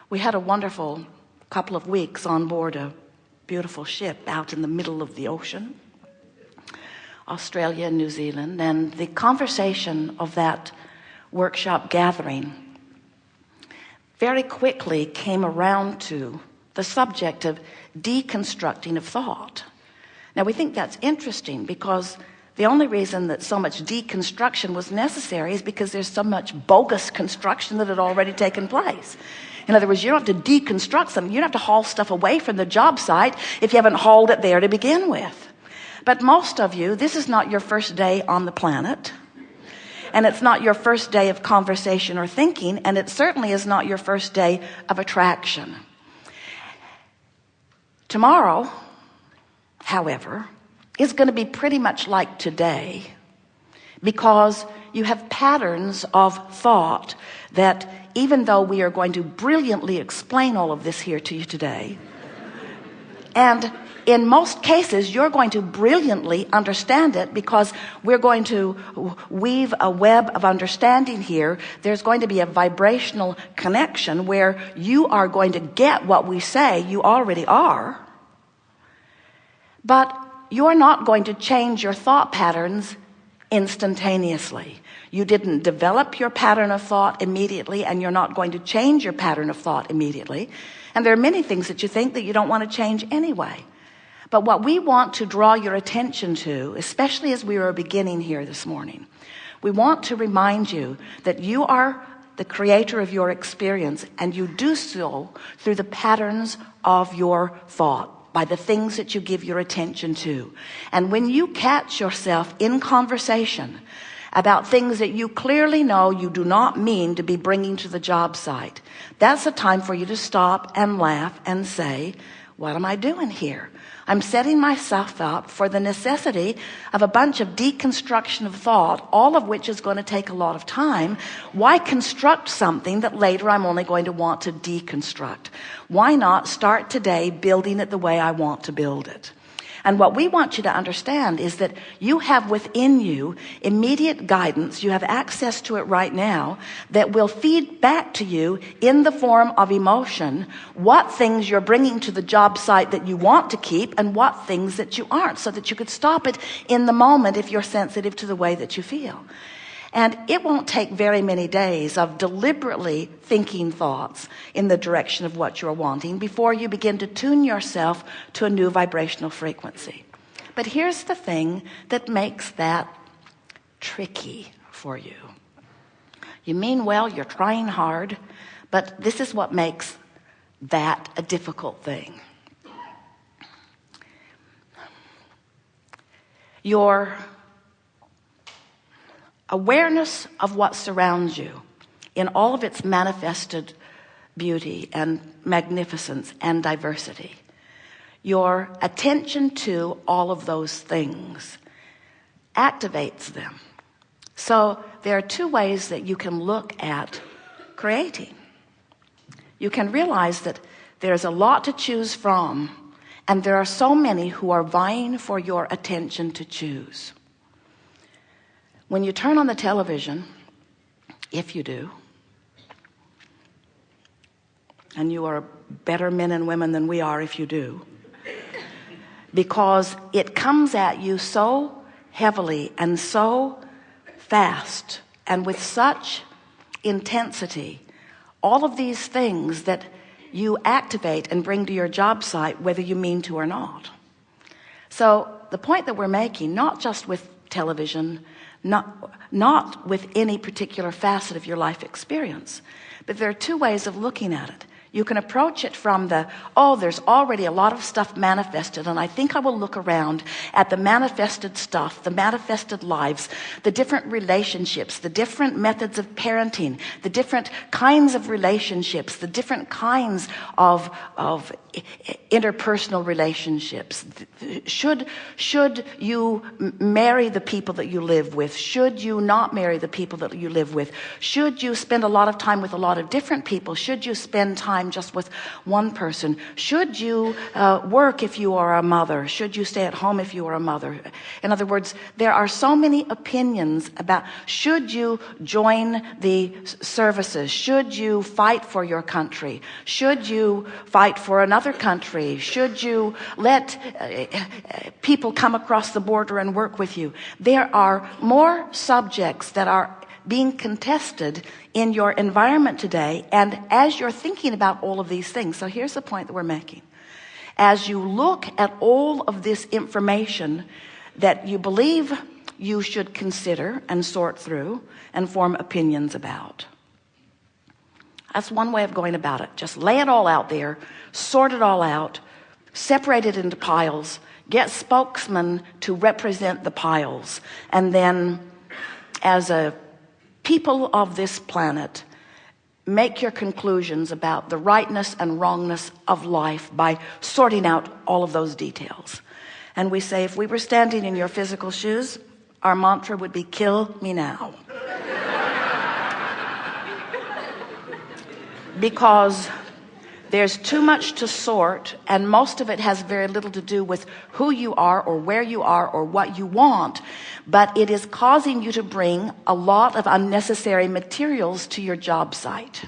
We had a wonderful couple of weeks on board a beautiful ship out in the middle of the ocean, Australia and New Zealand, and the conversation of that workshop gathering very quickly came around to the subject of deconstructing of thought. Now, we think that's interesting because the only reason that so much deconstruction was necessary is because there's so much bogus construction that had already taken place. In other words, you don't have to deconstruct something. You don't have to haul stuff away from the job site if you haven't hauled it there to begin with. But most of you, this is not your first day on the planet. And it's not your first day of conversation or thinking. And it certainly is not your first day of attraction. Tomorrow, however, is going to be pretty much like today, because you have patterns of thought that, even though we are going to brilliantly explain all of this here to you today, and in most cases you're going to brilliantly understand it, because we're going to weave a web of understanding here. There's going to be a vibrational connection where you are going to get what we say. You already are. But you're not going to change your thought patterns instantaneously. You didn't develop your pattern of thought immediately, and you're not going to change your pattern of thought immediately. And there are many things that you think that you don't want to change anyway. But what we want to draw your attention to, especially as we are beginning here this morning, we want to remind you that you are the creator of your experience, and you do so through the patterns of your thought, by the things that you give your attention to. And when you catch yourself in conversation about things that you clearly know you do not mean to be bringing to the job site, that's a time for you to stop and laugh and say, what am I doing here? I'm setting myself up for the necessity of a bunch of deconstruction of thought, all of which is going to take a lot of time. Why construct something that later I'm only going to want to deconstruct? Why not start today building it the way I want to build it? And what we want you to understand is that you have within you immediate guidance. You have access to it right now that will feed back to you in the form of emotion what things you're bringing to the job site that you want to keep and what things that you aren't, so that you could stop it in the moment if you're sensitive to the way that you feel. And it won't take very many days of deliberately thinking thoughts in the direction of what you're wanting before you begin to tune yourself to a new vibrational frequency. But here's the thing that makes that tricky for you. You mean well, you're trying hard, but this is what makes that a difficult thing. Your awareness of what surrounds you in all of its manifested beauty and magnificence and diversity, your attention to all of those things activates them. So there are two ways that you can look at creating. You can realize that there's a lot to choose from, and there are so many who are vying for your attention to choose. When you turn on the television, if you do, and you are better men and women than we are if you do, because it comes at you so heavily and so fast and with such intensity, all of these things that you activate and bring to your job site, whether you mean to or not. So the point that we're making, not just with television, not with any particular facet of your life experience, but there are two ways of looking at it. You can approach it from there's already a lot of stuff manifested, and I think I will look around at the manifested stuff, the manifested lives, the different relationships, the different methods of parenting, the different kinds of relationships, the different kinds of interpersonal relationships. Should you marry the people that you live with? Should you not marry the people that you live with? Should you spend a lot of time with a lot of different people? Should you spend time time just with one person? Should you work if you are a mother? Should you stay at home if you are a mother? In other words, there are so many opinions about, should you join the services? Should you fight for your country? Should you fight for another country? Should you let people come across the border and work with you? There are more subjects that are being contested in your environment today. And as you're thinking about all of these things, so here's the point that we're making. As you look at all of this information that you believe you should consider and sort through and form opinions about, that's one way of going about it. Just lay it all out there, sort it all out, separate it into piles, get spokesmen to represent the piles, and then as a people of this planet, make your conclusions about the rightness and wrongness of life by sorting out all of those details. And we say, if we were standing in your physical shoes, our mantra would be, kill me now. Because there's too much to sort, and most of it has very little to do with who you are or where you are or what you want, but it is causing you to bring a lot of unnecessary materials to your job site.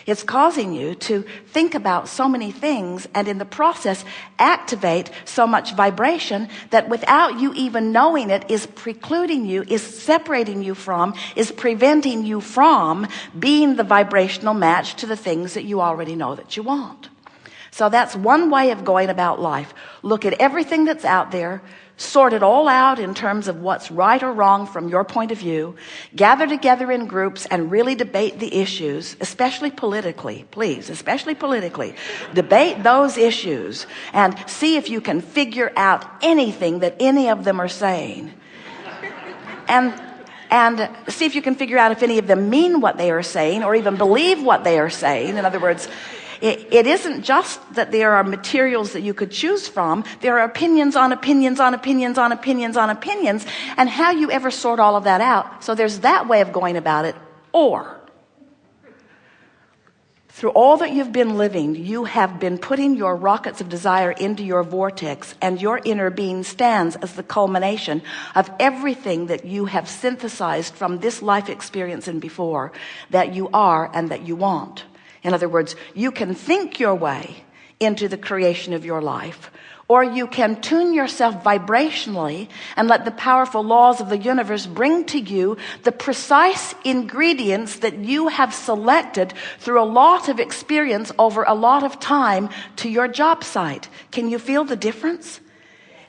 It's causing you to think about so many things and in the process activate so much vibration that without you even knowing it is precluding you, is separating you from, is preventing you from being the vibrational match to the things that you already know that you want. So that's one way of going about life. Look at everything that's out there, sort it all out in terms of what's right or wrong from your point of view, gather together in groups and really debate the issues, especially politically, please, especially politically. Debate those issues and see if you can figure out anything that any of them are saying. And see if you can figure out if any of them mean what they are saying or even believe what they are saying. In other words, it isn't just that there are materials that you could choose from. There are opinions on opinions on opinions on opinions on opinions, and how you ever sort all of that out. So there's that way of going about it. Or through all that you've been living, you have been putting your rockets of desire into your vortex, and your inner being stands as the culmination of everything that you have synthesized from this life experience and before that you are and that you want. In other words, you can think your way into the creation of your life, or you can tune yourself vibrationally and let the powerful laws of the universe bring to you the precise ingredients that you have selected through a lot of experience over a lot of time to your job site. Can you feel the difference?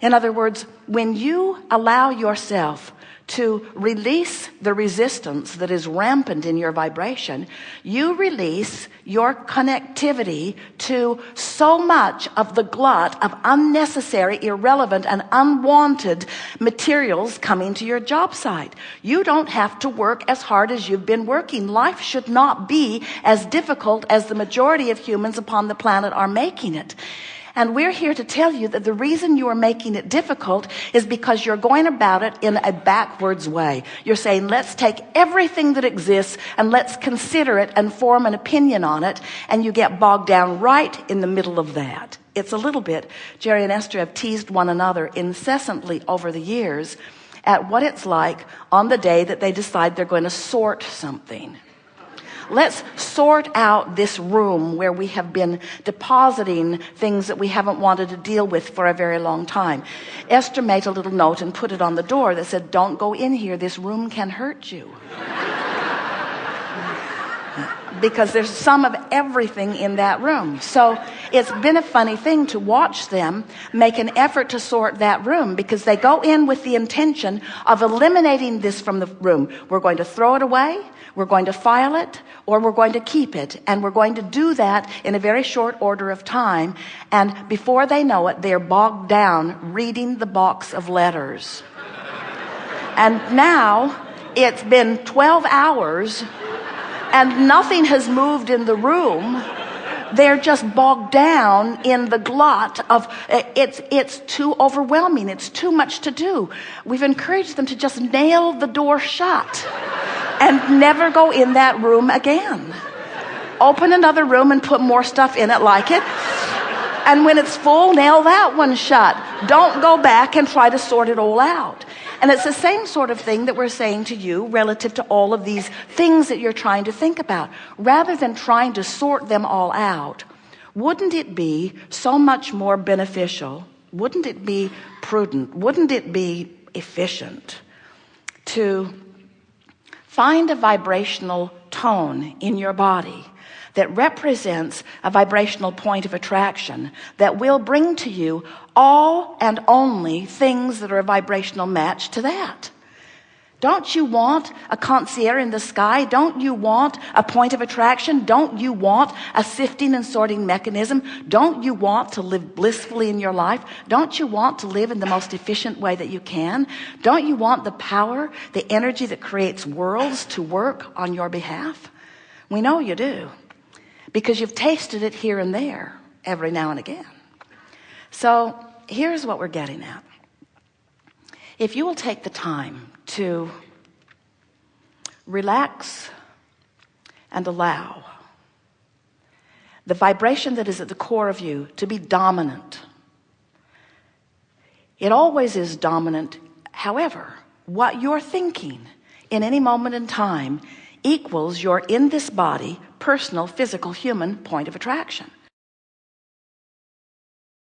In other words, when you allow yourself to release the resistance that is rampant in your vibration, you release your connectivity to so much of the glut of unnecessary, irrelevant, and unwanted materials coming to your job site. You don't have to work as hard as you've been working. Life should not be as difficult as the majority of humans upon the planet are making it. And we're here to tell you that the reason you are making it difficult is because you're going about it in a backwards way. You're saying, let's take everything that exists and let's consider it and form an opinion on it. And you get bogged down right in the middle of that. It's a little bit, Jerry and Esther have teased one another incessantly over the years at what it's like on the day that they decide they're going to sort something. Let's sort out this room where we have been depositing things that we haven't wanted to deal with for a very long time. Esther made a little note and put it on the door that said, don't go in here. This room can hurt you. Because there's some of everything in that room. So it's been a funny thing to watch them make an effort to sort that room, because they go in with the intention of eliminating this from the room. We're going to throw it away, we're going to file it, or we're going to keep it. And we're going to do that in a very short order of time. And before they know it, they're bogged down reading the box of letters. And now it's been 12 hours and nothing has moved in the room. They're just bogged down in the glut of it's too overwhelming. It's too much to do. We've encouraged them to just nail the door shut and never go in that room again. Open another room and put more stuff in it like it. And when it's full, nail that one shut. Don't go back and try to sort it all out. And it's the same sort of thing that we're saying to you relative to all of these things that you're trying to think about. Rather than trying to sort them all out, wouldn't it be so much more beneficial? Wouldn't it be prudent? Wouldn't it be efficient to find a vibrational tone in your body that represents a vibrational point of attraction that will bring to you all and only things that are a vibrational match to that? Don't you want a concierge in the sky? Don't you want a point of attraction? Don't you want a sifting and sorting mechanism? Don't you want to live blissfully in your life? Don't you want to live in the most efficient way that you can? Don't you want the power, the energy that creates worlds to work on your behalf? We know you do, because you've tasted it here and there every now and again. So here's what we're getting at. If you will take the time to relax and allow the vibration that is at the core of you to be dominant. It always is dominant. However, what you're thinking in any moment in time equals your in this body personal, physical, human point of attraction.